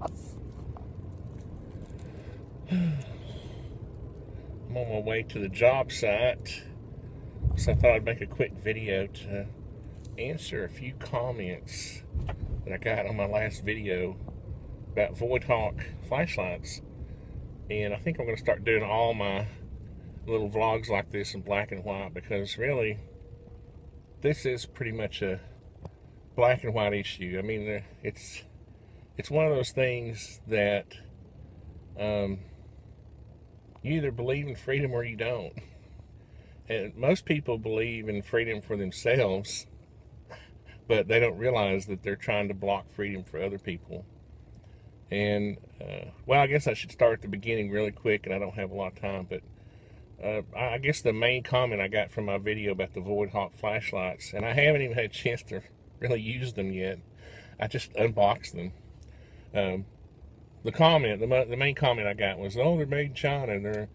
I'm on my way to the job site, so I thought I'd make a quick video to answer a few comments that I got on my last video about Void Hawk flashlights. And I think I'm going to start doing all my little vlogs like this in black and white, because really this is pretty much a black and white issue. I mean, it's one of those things that you either believe in freedom or you don't. And most people believe in freedom for themselves, but they don't realize that they're trying to block freedom for other people. And well, I guess I should start at the beginning really quick, and I don't have a lot of time, but I guess the main comment I got from my video about the Void Hawk flashlights, and I haven't even had a chance to really use them yet, I just unboxed them. The main comment I got was, "Oh, they're made in China." And they're,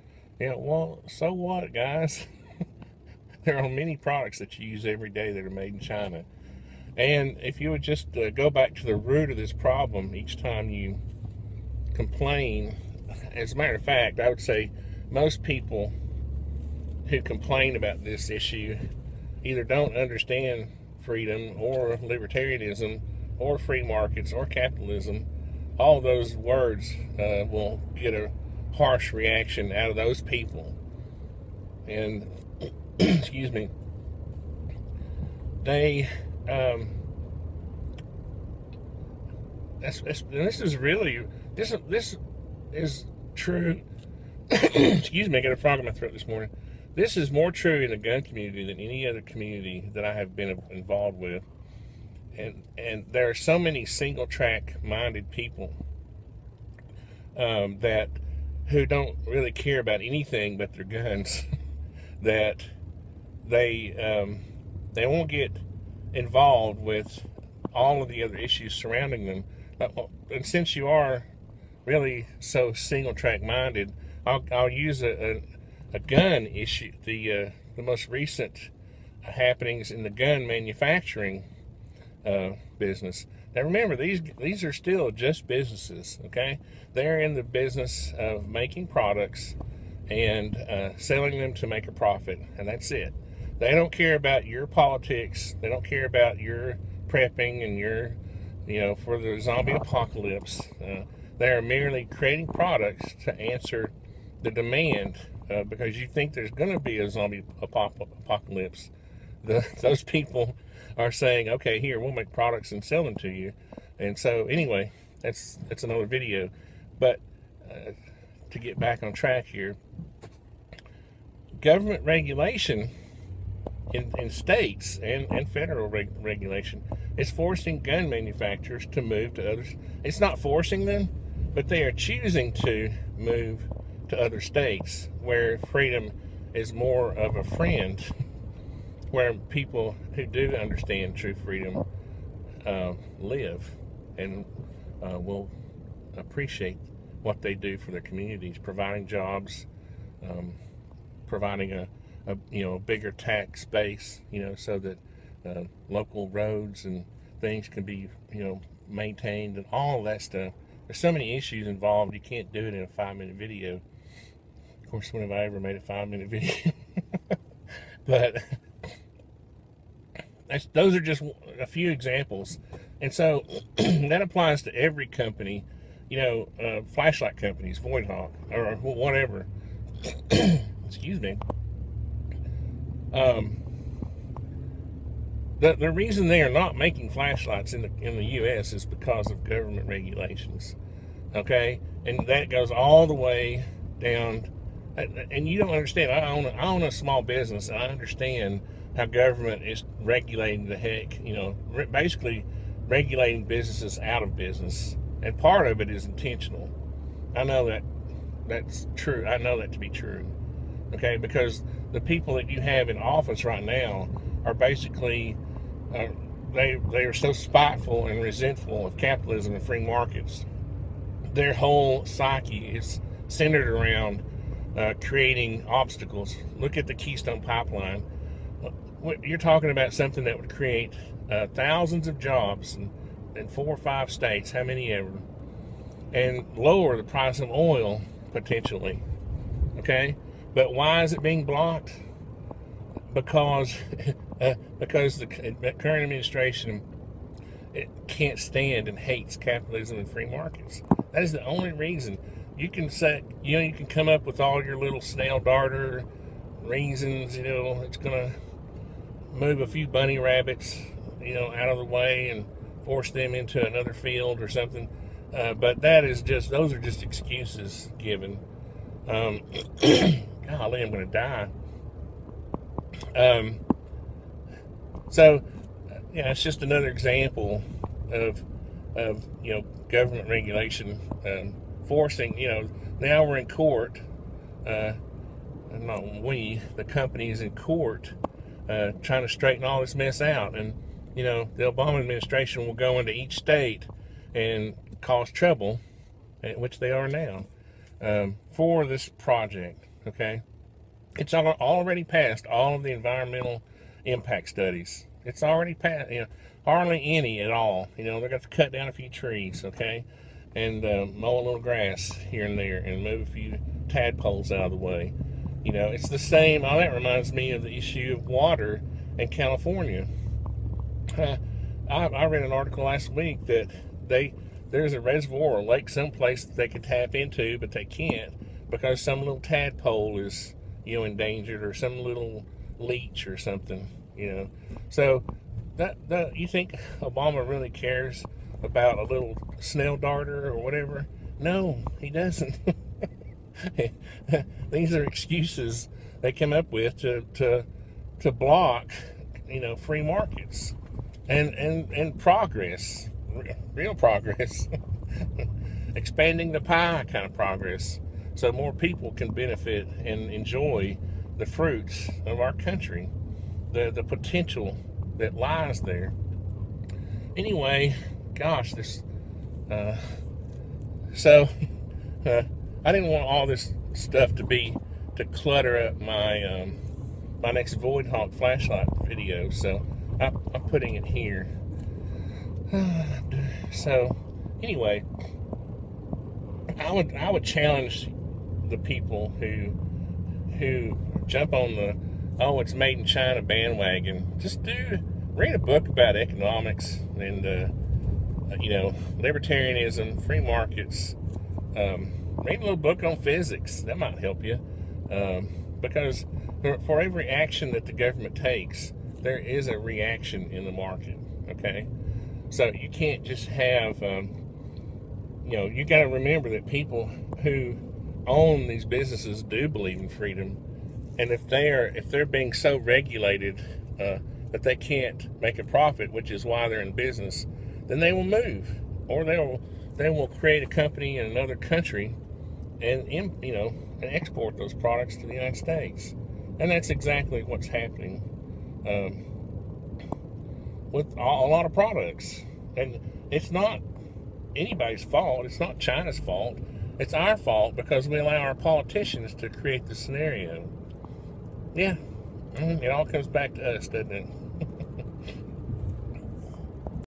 well, so what, guys? There are many products that you use every day that are made in China. And if you would just go back to the root of this problem each time you complain, as a matter of fact, I would say most people who complain about this issue either don't understand freedom or libertarianism or free markets or capitalism. All those words will get a harsh reaction out of those people. And excuse me, they this is true. Excuse me, I got a frog in my throat this morning. This is more true in the gun community than any other community that I have been involved with. And there are so many single track minded people who don't really care about anything but their guns that they won't get involved with all of the other issues surrounding them. And since you are really so single track minded, I'll use a gun issue, the most recent happenings in the gun manufacturing business. Now remember, these are still just businesses, okay? They're in the business of making products and selling them to make a profit, and that's it. They don't care about your politics. They don't care about your prepping and your, for the zombie apocalypse. They are merely creating products to answer the demand, because you think there's going to be a zombie apocalypse. Those people are saying, okay, here, we'll make products and sell them to you. And so anyway, that's another video. But to get back on track here, government regulation in states and federal regulation is forcing gun manufacturers to move to others. It's not forcing them, but they are choosing to move to other states where freedom is more of a friend, where people who do understand true freedom live and will appreciate what they do for their communities, providing jobs, providing a bigger tax base, so that local roads and things can be maintained, and all of that stuff. There's so many issues involved, you can't do it in a 5-minute video. Of course, when have I ever made a 5-minute video? But those are just a few examples. And so that applies to every company, flashlight companies, Void Hawk, or whatever. Excuse me. The reason they are not making flashlights in the U.S. is because of government regulations, okay? And that goes all the way down. And you don't understand. I own a small business, and I understand how government is regulating the heck, basically regulating businesses out of business. And part of it is intentional. I know that's true. I know that to be true, okay? Because the people that you have in office right now are basically, they are so spiteful and resentful of capitalism and free markets. Their whole psyche is centered around creating obstacles. Look at the Keystone Pipeline. You're talking about something that would create thousands of jobs in 4 or 5 states, how many ever. and lower the price of oil potentially. Okay, but why is it being blocked? Because because the current administration, it can't stand and hates capitalism and free markets. That is the only reason. You can say, you can come up with all your little snail darter reasons, it's going to move a few bunny rabbits, out of the way and force them into another field or something. But those are just excuses given. Golly, I'm going to die. So, it's just another example of government regulation forcing. Now we're in court. Not we, the company's in court, trying to straighten all this mess out. And the Obama administration will go into each state and cause trouble, which they are now, for this project. Okay, it's already passed all of the environmental impact studies. It's already passed. Hardly any at all. They're going to cut down a few trees, okay, and mow a little grass here and there, and move a few tadpoles out of the way. It's the same. Oh, that reminds me of the issue of water in California. I read an article last week that there's a reservoir or lake someplace that they could tap into, but they can't because some little tadpole is endangered, or some little leech or something. So that you think Obama really cares about a little snail darter or whatever? No, he doesn't. These are excuses they come up with to block free markets and progress, real progress. Expanding the pie kind of progress, so more people can benefit and enjoy the fruits of our country, the potential that lies there. Anyway, gosh, I didn't want all this stuff to clutter up my my next Void Hawk flashlight video, so I'm putting it here. So anyway, I would challenge the people who jump on the it's made in China bandwagon. Just read a book about economics and libertarianism, free markets. Read a little book on physics. That might help you, because for every action that the government takes, there is a reaction in the market. Okay, so you can't just have you got to remember that people who own these businesses do believe in freedom, and if they're being so regulated that they can't make a profit, which is why they're in business, then they will move, or they will create a company in another country and export those products to the United States. And that's exactly what's happening with a lot of products. And it's not anybody's fault. It's not China's fault. It's our fault because we allow our politicians to create the scenario. Yeah, it all comes back to us, doesn't it?